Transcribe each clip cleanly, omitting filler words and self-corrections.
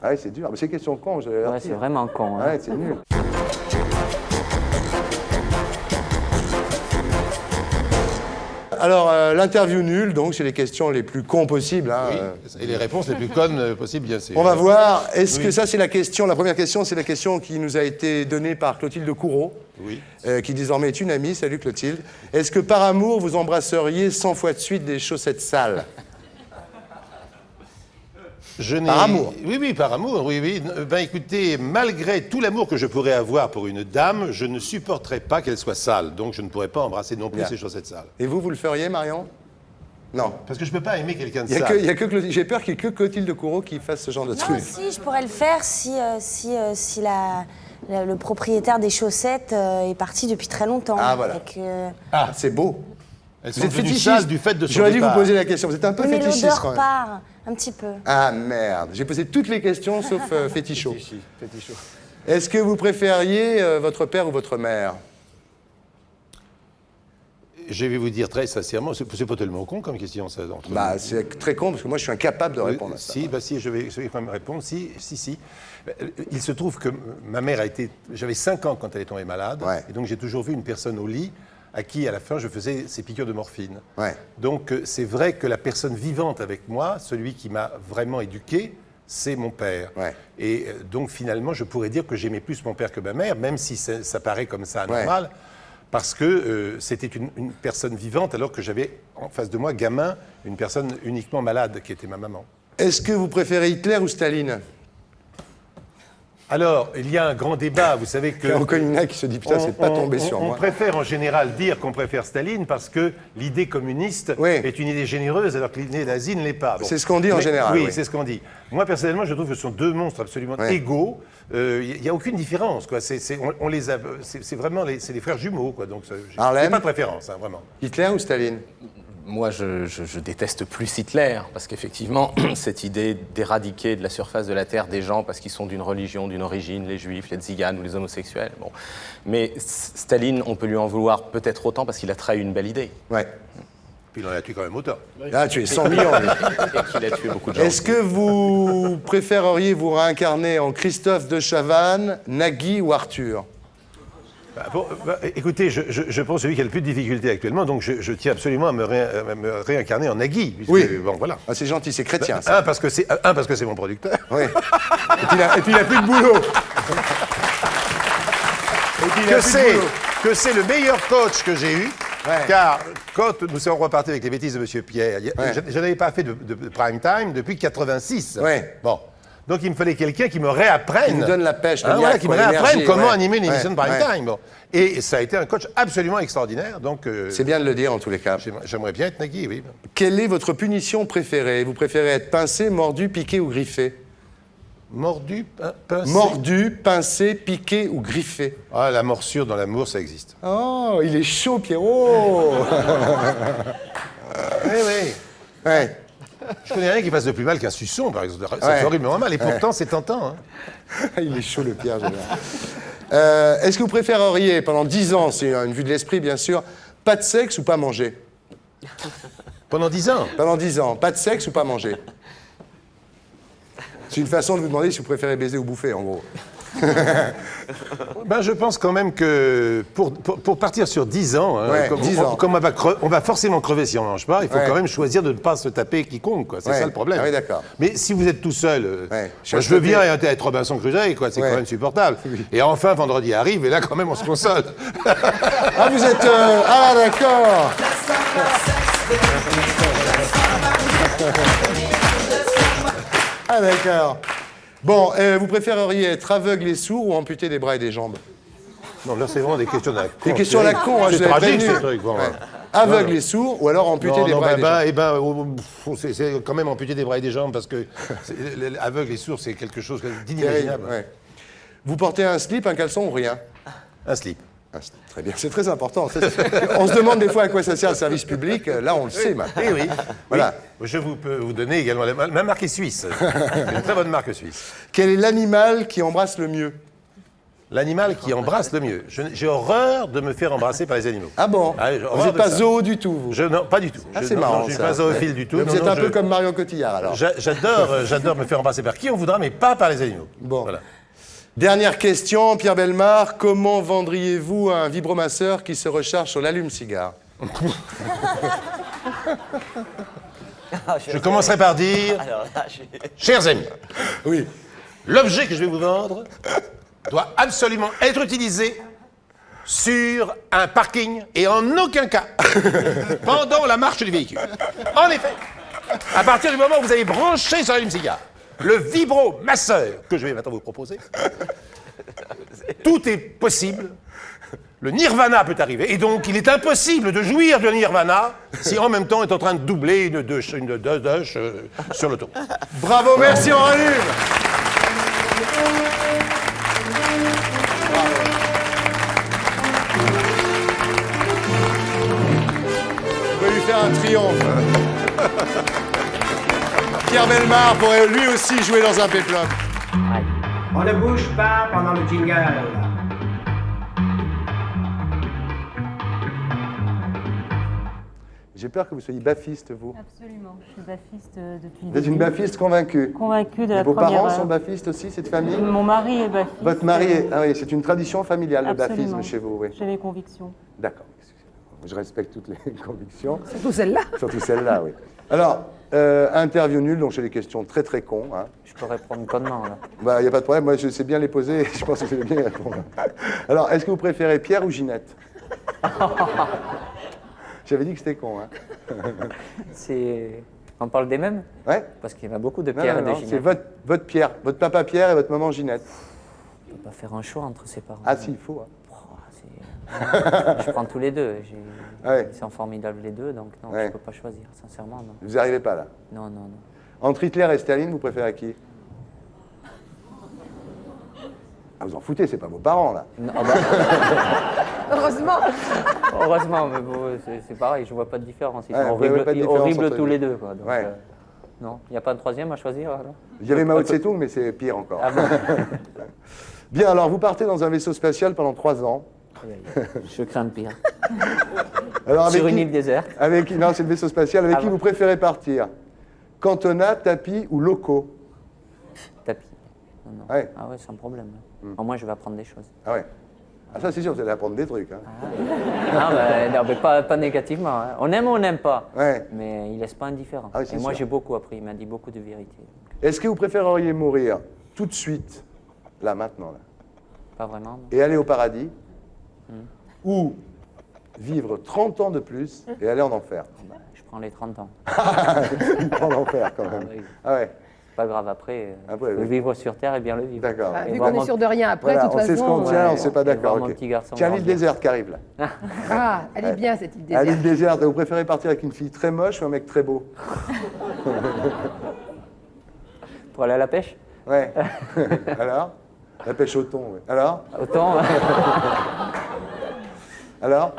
Ah ouais, c'est dur. Mais c'est question con, je vais Ouais, c'est vraiment con. Hein. Ouais, c'est nul. Alors, l'interview nulle, donc, c'est les questions les plus cons possibles. Hein, Oui, et les réponses les plus connes possibles, bien sûr. On va voir. Est-ce que ça, c'est la question, la première question, c'est la question qui nous a été donnée par Clotilde Courreau, qui désormais est une amie. Salut Clotilde. Est-ce que par amour, vous embrasseriez 100 fois de suite des chaussettes sales? Par amour. Oui, par amour, oui. Ben écoutez, malgré tout l'amour que je pourrais avoir pour une dame, je ne supporterais pas qu'elle soit sale. Donc je ne pourrais pas embrasser non plus ses chaussettes sales. Et vous le feriez, Marion? Non. Parce que je ne peux pas aimer quelqu'un de sale. J'ai peur qu'il n'y ait que Clotilde Courreau qui fasse ce genre de truc. Non, si, je pourrais le faire si le propriétaire des chaussettes est parti depuis très longtemps. Ah, voilà. Ah, c'est beau. Elles sont devenues sales du fait de son J'aurais dû vous départ. poser la question. Vous êtes un peu Mais fétichiste, l'odeur quand même. part, un petit peu. Ah, merde. J'ai posé toutes les questions, sauf fétichot. Est-ce que vous préfériez votre père ou votre mère? Je vais vous dire très sincèrement, c'est pas tellement con comme question, ça. Bah, c'est très con, parce que moi, je suis incapable de répondre à ça. Si, je vais quand même répondre. Si. Il se trouve que ma mère j'avais 5 ans quand elle est tombée malade, et donc j'ai toujours vu une personne au lit à qui, à la fin, je faisais ces piqûres de morphine. Ouais. Donc, c'est vrai que la personne vivante avec moi, celui qui m'a vraiment éduqué, c'est mon père. Ouais. Et donc, finalement, je pourrais dire que j'aimais plus mon père que ma mère, même si ça paraît comme ça anormal, parce que c'était une personne vivante, alors que j'avais en face de moi, gamin, une personne uniquement malade, qui était ma maman. Est-ce que vous préférez Hitler ou Staline? Alors, il y a un grand débat, vous savez que... Il y a encore une qui se dit, putain, c'est pas tombé sur moi. On préfère en général dire qu'on préfère Staline parce que l'idée communiste est une idée généreuse alors que l'idée nazie ne l'est pas. Bon. C'est ce qu'on dit en général. Oui, c'est ce qu'on dit. Moi, personnellement, je trouve que ce sont deux monstres absolument égaux. Il n'y a aucune différence, quoi. C'est vraiment c'est des frères jumeaux, quoi. Donc, j'ai pas de préférence, hein, vraiment. Hitler ou Staline? Moi, je déteste plus Hitler, parce qu'effectivement, cette idée d'éradiquer de la surface de la Terre des gens parce qu'ils sont d'une religion, d'une origine, les juifs, les tziganes ou les homosexuels, bon. Mais Staline, on peut lui en vouloir peut-être autant parce qu'il a trahi une belle idée. Ouais. Puis il en a tué quand même autant. Il a tué 100 millions, lui. Et qu'il a tué beaucoup de gens. Est-ce que vous préféreriez vous réincarner en Christophe de Chavannes, Nagui ou Arthur? Écoutez, je pense celui qui a le plus de difficultés actuellement, donc je tiens absolument à me réincarner en Nagui. Puisque, oui. Bon, voilà. Ah, c'est gentil, c'est chrétien, ça. Parce que c'est mon producteur. Oui. Et puis il a plus de boulot. Que c'est le meilleur coach que j'ai eu. Ouais. Car quand nous sommes repartis avec les bêtises de M. Pierre, je n'avais pas fait de prime time depuis 86. Ouais. Bon. Donc il me fallait quelqu'un qui me réapprenne. Qui me donne la pêche, qui me réapprenne comment animer une émission de prime time. Bon. Et ça a été un coach absolument extraordinaire. Donc c'est bien de le dire en tous les cas. J'aimerais bien être Nagui, oui. Quelle est votre punition préférée? Vous préférez être pincé, mordu, piqué ou griffé? Mordu, pincé. Mordu, pincé, piqué ou griffé? Ah, la morsure dans l'amour, ça existe. Oh, il est chaud, Pierrot. Oui. Ouais. Je connais rien qui fasse de plus mal qu'un suçon, par exemple. Ça fait horriblement mal, et pourtant, c'est tentant. Hein. Il est chaud, le Pierre, général. Est-ce que vous préféreriez, pendant 10 ans, c'est une vue de l'esprit, bien sûr, pas de sexe ou pas manger? Pendant 10 ans? Pendant 10 ans, pas de sexe ou pas manger? C'est une façon de vous demander si vous préférez baiser ou bouffer, en gros. Je pense quand même que pour partir sur 10 ans, comme on va forcément crever si on ne mange pas, il faut quand même choisir de ne pas se taper quiconque, quoi. C'est ça le problème. Ah oui, d'accord. Mais si vous êtes tout seul, moi, je veux bien être Robinson Crusoe, quoi. C'est quand même supportable. Oui. Et enfin, vendredi arrive, et là, quand même, on se console. Ah, vous êtes... Ah, d'accord. Ah, d'accord. Bon, vous préféreriez être aveugle et sourd ou amputé des bras et des jambes? Non, là, c'est vraiment des questions à la con. Des questions à la con, je c'est tragique, ce truc. Bon, aveugle et sourd ou alors amputé des bras et des jambes? C'est quand même amputé des bras et des jambes parce que aveugle et sourd, c'est quelque chose d'inimaginable. Ouais. Vous portez un slip, un caleçon ou rien? Un slip. Très bien, c'est très important. On se demande des fois à quoi ça sert le service public. Là, on le sait maintenant. Oui. Voilà. Oui. Je peux vous donner également ma marque est suisse. C'est une très bonne marque suisse. Quel est l'animal qui embrasse le mieux? L'animal qui embrasse le mieux. J'ai horreur de me faire embrasser par les animaux. Ah bon? Ah, j'ai Vous horreur n'êtes de pas ça. zoo du tout, vous? Non, pas du tout. Ah, c'est non, marrant, non, je suis ça. pas zoophile du tout. Vous Non, êtes non, un peu comme Marion Cotillard, alors. J'adore me faire embrasser par qui on voudra, mais pas par les animaux. Bon. Voilà. Dernière question, Pierre Bellemare. Comment vendriez-vous un vibromasseur qui se recharge sur l'allume-cigare? Je commencerai par dire, chers amis, Oui. l'objet que je vais vous vendre doit absolument être utilisé sur un parking et en aucun cas pendant la marche du véhicule. En effet, à partir du moment où vous allez brancher sur l'allume-cigare le vibromasseur que je vais maintenant vous proposer, tout est possible. Le nirvana peut arriver, et donc il est impossible de jouir du nirvana si en même temps on est en train de doubler une douche sur le tour. Bravo, merci, on rallume. On peut lui faire un triomphe. Pierre Bellemare pourrait lui aussi jouer dans un péplum. On ne bouge pas pendant le jingle. J'ai peur que vous soyez baffiste, vous. Absolument, je suis baffiste depuis le Vous êtes une début. baffiste convaincue. Convaincue de la Vos première parents heure. sont baffistes aussi, cette famille? Mon mari est baffiste. Votre mari est... Ah oui, c'est une tradition familiale, le Absolument. baffisme chez vous, oui. J'ai mes convictions. D'accord. Je respecte toutes les convictions. Surtout celle-là. Surtout celle-là, oui. Alors, interview nulle, donc j'ai des questions très très cons. Hein. Je peux répondre connement, là. Bah, il n'y a pas de problème, moi je sais bien les poser, et je pense que je vais bien y répondre. Alors, est-ce que vous préférez Pierre ou Ginette? J'avais dit que c'était con, hein. On parle des mêmes? Ouais? Parce qu'il y en a beaucoup de Non, Pierre non, et de non, Ginette. c'est votre Pierre, votre papa Pierre et votre maman Ginette. On ne peut pas faire un choix entre ses parents. Ah si, il faut. Hein. Je prends tous les deux. Ouais. Ils sont formidables les deux, donc non, Ouais. je ne peux pas choisir, sincèrement. Non, Vous n'y arrivez pas là. non, non. non. Entre Hitler et Staline, vous préférez qui? Ah, vous en foutez, c'est pas vos parents là. Non, ah bah, Heureusement. heureusement, mais bon, c'est pareil, je ne vois pas de différence. Ils Ouais, sont vous voyez pas de différence horribles entre tous les les deux. deux. Quoi, donc, Ouais. non, il n'y a pas de troisième à choisir alors? Il y avait Mao Tse-tung, mais c'est pire encore. Ah bon. Bien, alors vous partez dans un vaisseau spatial pendant 3 ans. Aïe, aïe, aïe. Je crains le pire. Alors, Sur une qui- île déserte. Avec qui? Non, c'est le vaisseau spatial. Avec Ah qui bon. vous préférez partir? Cantona, tapis ou loco? Tapis. Non, non. Ouais. Ah ouais, sans problème. Au moins, je vais apprendre des choses. Ah ouais. Ah ça c'est sûr, vous allez apprendre des trucs. Hein. Non, mais pas négativement. Hein. On aime ou on n'aime pas. Ouais. Mais il laisse pas indifférent. Ah oui, c'est et moi, sûr. j'ai beaucoup appris. Il m'a dit beaucoup de vérité. Est-ce que vous préféreriez mourir tout de suite, là, maintenant, là, Pas vraiment. non. et aller au paradis, ou vivre 30 ans de plus et aller en enfer? Je prends les 30 ans. En enfer, quand même. oui. Ah ouais, Pas grave après. Après, le oui. vivre sur Terre et bien le vivre. d'accord. Bah, Et vu voir qu'on est mon- sûr de rien après, Voilà, de toute on sait ce façon. qu'on tient, on ouais. ne sait pas Et voir d'accord. mon ok. petit garçon Tiens, l'île grandir. déserte qui arrive là. Ah, elle est bien cette île À déserte. l'île déserte, vous préférez partir avec une fille très moche ou un mec très beau? Pour aller à la pêche? Ouais. Alors? La pêche au thon, ouais. Alors? Autant. Alors?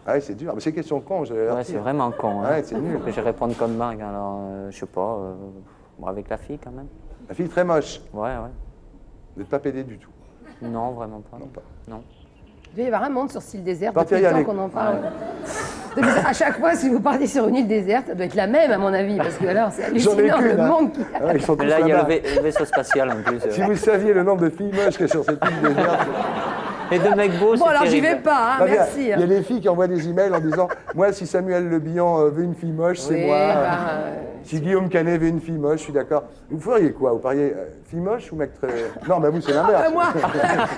Ah oui, c'est dur. Mais c'est une question con, je vais Ouais, c'est vraiment con. Hein. Ouais, c'est nul. Que je réponde comme Marc. Alors, je sais pas. Bon, avec la fille quand même. La fille très moche. Ouais, ouais. Vous n'êtes pas pédé du tout. Non, vraiment pas. Non, pas. Non. Il va y avoir un monde sur cette île déserte Partez depuis le y aller. temps qu'on en parle. Donc, à chaque fois, si vous partez sur une île déserte, ça doit être la même, à mon avis, parce que alors, c'est J'en ai hallucinant, qu'une. le hein. monde qui... Ah ouais, ils sont tous Mais là, il y a là-bas. le vaisseau spatial en plus. Si vous saviez le nombre de filles moches qu'il y a sur cette île déserte. Et de mecs beaux, Bon, c'est alors, j'y terrible. vais pas, hein, Ah, bien, merci. Il y a des filles qui envoient des emails en disant moi, si Samuel Le Bihan veut une fille moche, c'est Oui, moi. bah, Si Guillaume Canet veut une fille moche, je suis d'accord. Vous feriez quoi? Vous pariez fille moche ou mec très. Non, bah vous, c'est l'inverse. moi,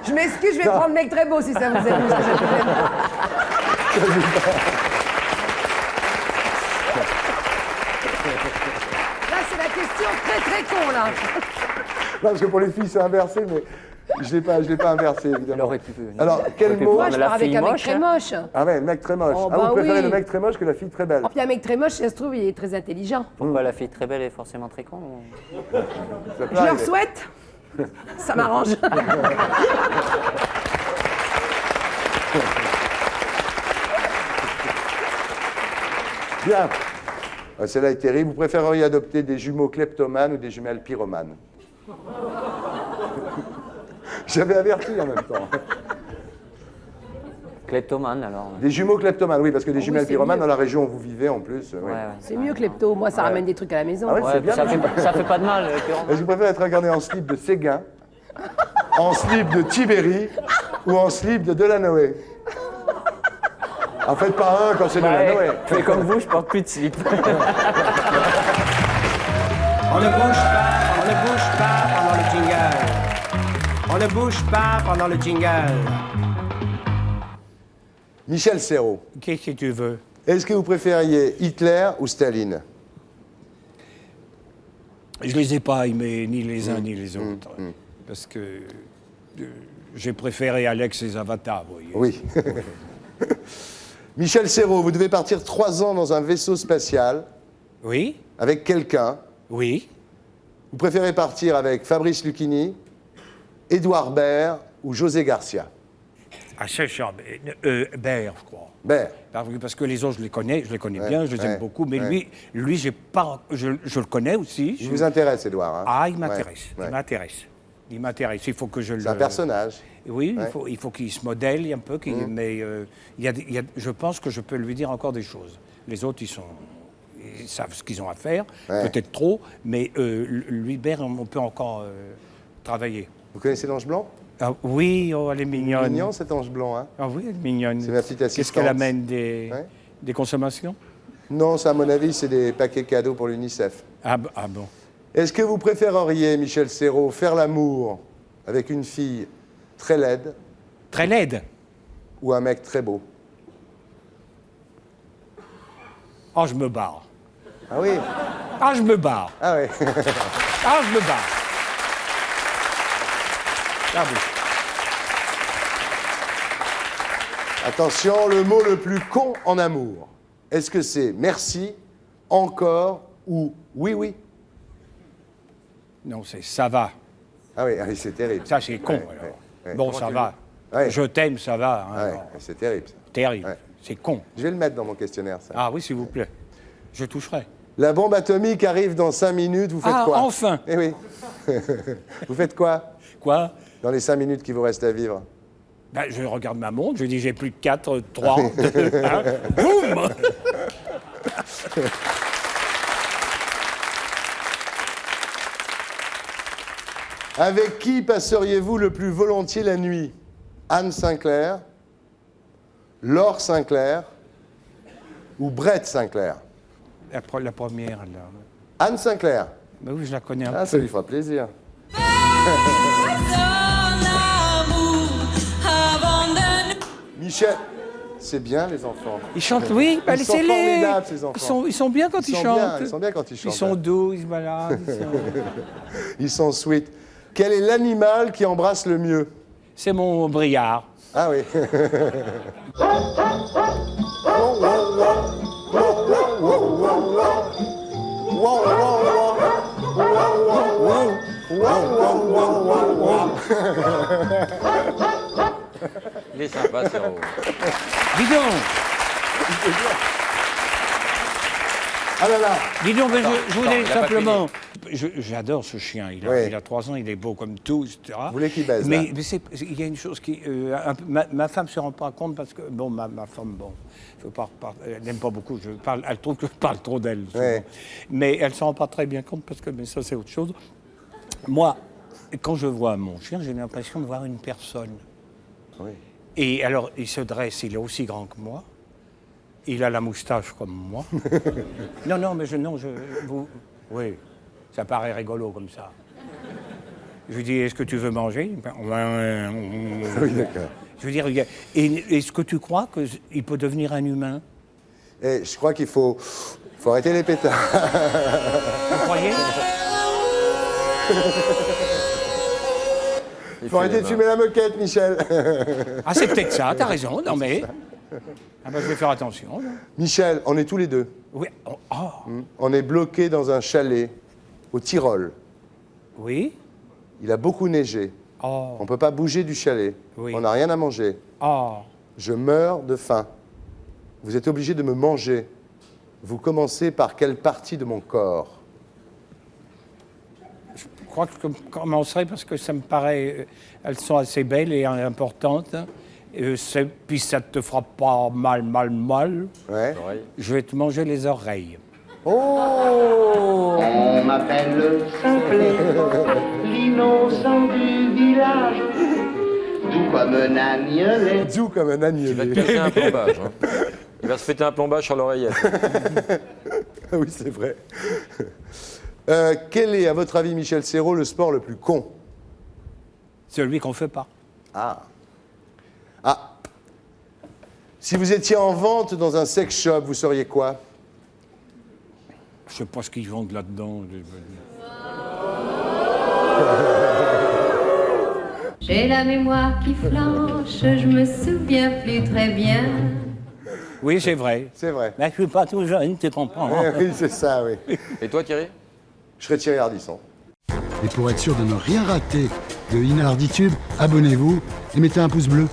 je m'excuse, je vais prendre mec très beau si ça vous amuse. Là, c'est la question très très con, là. Non, parce que pour les filles, c'est inversé, mais je ne l'ai pas inversé, évidemment. Elle aurait pu. Alors, quel pu mot? Moi, prendre je la pars avec fille un mec moche, très hein. moche. Ah ouais, le mec très moche. Oh, ah, vous bah préférez oui. le mec très moche que la fille très belle? Oh, puis un mec très moche, si ça se trouve, il est très intelligent. Pourquoi la fille très belle est forcément très con? Ça peut Je leur arriver. souhaite. Ça m'arrange. Bien. Celle-là est terrible. Vous préféreriez adopter des jumeaux kleptomanes ou des jumelles pyromanes? J'avais averti en même temps. Kleptomane, alors. Des jumeaux kleptomanes, oui, parce que des jumelles c'est pyromanes mieux. dans la région où vous vivez en plus. Ouais. Ouais, ouais. C'est mieux klepto. Moi, ça ramène des trucs à la maison. Ah ouais, Ouais, c'est bien. ça fait pas de mal, pyromane. Est-ce que vous préférez être regardé en slip de Séguin, en slip de Tibéri ou en slip de Delanoë? En fait, pas un quand c'est Delanoë. Ouais, mais comme vous, je porte plus de slip. On ne bouge pas pendant le jingle. On ne bouge pas pendant le jingle. Michel Serrault, Qu'est-ce que tu veux? est-ce que vous préfériez Hitler ou Staline? Je les ai pas aimés, ni les uns ni les autres. Parce que j'ai préféré Alex et Zavata, vous voyez. Oui. Michel Serrault, vous devez partir 3 ans dans un vaisseau spatial Oui, avec quelqu'un. oui. Vous préférez partir avec Fabrice Lucchini, Édouard Baird ou José Garcia? Ah, c'est ça. Baird, je crois. Baird. Parce que les autres, je les connais Ouais, bien, je les aime ouais, beaucoup. Mais ouais. lui j'ai pas, je le connais aussi. Il vous intéresse, Édouard, hein? Ah, il m'intéresse. Ouais, ouais. Il m'intéresse. Il m'intéresse. Il faut que je le. C'est un personnage. Oui, Ouais. il faut qu'il se modèle un peu. Mais je pense que je peux lui dire encore des choses. Les autres, ils savent ce qu'ils ont à faire. Ouais. Peut-être trop. Mais lui, Baird, on peut encore travailler. Vous connaissez l'ange blanc? Ah, oui, oh, elle est mignonne. Mignon, cet ange blanc, hein? Ah oui, elle est mignonne. C'est ma petite assistante. Qu'est-ce qu'elle amène des consommations? Non, ça, à mon avis, c'est des paquets cadeaux pour l'UNICEF. Ah bon. Est-ce que vous préféreriez, Michel Serrault, faire l'amour avec une fille très laide Très laide. ou un mec très beau? Ah, je me barre. Ah oui? Ah, je me barre. Ah oui. Ah, je me barre. Ah oui. Attention, le mot le plus con en amour. Est-ce que c'est merci, encore ou oui, oui? Non, c'est ça va. Ah oui, c'est terrible. Ça, c'est con, Ouais, alors. ouais, ouais. Bon, ça va. Ouais. Je t'aime, ça va. hein, Ouais, alors. c'est terrible, ça. Terrible. Ouais. C'est con. Je vais le mettre dans mon questionnaire, ça. Ah oui, s'il vous plaît. Je toucherai. La bombe atomique arrive dans 5 minutes, vous faites Ah, quoi? enfin. Eh oui. Vous faites quoi Quoi? dans les 5 minutes qui vous restent à vivre? Ben, je regarde ma montre, je dis j'ai plus de 4, 3, 2, 1. Boum! Avec qui passeriez-vous le plus volontiers la nuit? Anne Sinclair, Laure Sinclair ou Brett Sinclair? La première, là. Anne Sinclair. Ben oui, je la connais un Ah, peu. ça lui fera plaisir. Michel, c'est bien les enfants. Ils chantent, oui, ben, Ils sont laissez-les. formidables, ces enfants. Ils sont bien quand ils chantent. Ils sont bien quand ils chantent. Ils sont doux, ils se baladent. Ils sont sweet. Quel est l'animal qui embrasse le mieux? C'est mon briard. Ah oui. Il est sympa, Serrault. Dis donc, Ah là là. dis donc, ben, je voulais il a pas simplement... J'adore ce chien, il Oui. a 3 ans, il est beau comme tout, etc. Vous voulez qu'il baise, là? Mais il y a une chose qui... ma femme ne se rend pas compte parce que... Bon, ma femme, bon, elle n'aime pas beaucoup, elle trouve que je parle trop d'elle. souvent. Oui. Mais elle ne se rend pas très bien compte parce que mais ça, c'est autre chose. Moi, quand je vois mon chien, j'ai l'impression de voir une personne. Oui. Et alors, il se dresse, il est aussi grand que moi. Il a la moustache comme moi. non, mais oui, ça paraît rigolo comme ça. Je lui dis, est-ce que tu veux manger? Oui, d'accord. Je veux dire, est-ce que tu crois qu'il peut devenir un humain? Et je crois qu'il faut arrêter les pétards. Vous croyez? Il faut arrêter de fumer la moquette, Michel. Ah, c'est peut-être ça, t'as raison, non mais... Ah ben, je vais faire attention. là. Michel, on est tous les deux. Oui, On est bloqués dans un chalet au Tyrol. oui, Il a beaucoup neigé. oh, On ne peut pas bouger du chalet. Oui. On n'a rien à manger. oh. Je meurs de faim. Vous êtes obligé de me manger. Vous commencez par quelle partie de mon corps? Je crois que je commencerai parce que ça me paraît... elles sont assez belles et importantes. Puis ça te fera pas mal. Ouais. Je vais te manger les oreilles. Oh! On m'appelle Simplet, l'innocent du village, doux comme un agnelet. Doux comme un Il va te agnelet. casser un plombage. Hein. Il va se péter un plombage sur l'oreillette. Ah oui, c'est vrai. Quel est, à votre avis, Michel Serrault, le sport le plus con? Celui qu'on fait pas. Ah. Si vous étiez en vente dans un sex shop, vous seriez quoi? Je sais pas ce qu'ils vendent là-dedans. J'ai la mémoire qui flanche, je me souviens plus très bien. Oui, c'est vrai. C'est vrai. Mais je suis pas tout jeune, tu comprends. Oui, c'est ça, oui. Et toi, Thierry? Je serais Thierry Ardisson. Et pour être sûr de ne rien rater de Inarditube, abonnez-vous et mettez un pouce bleu.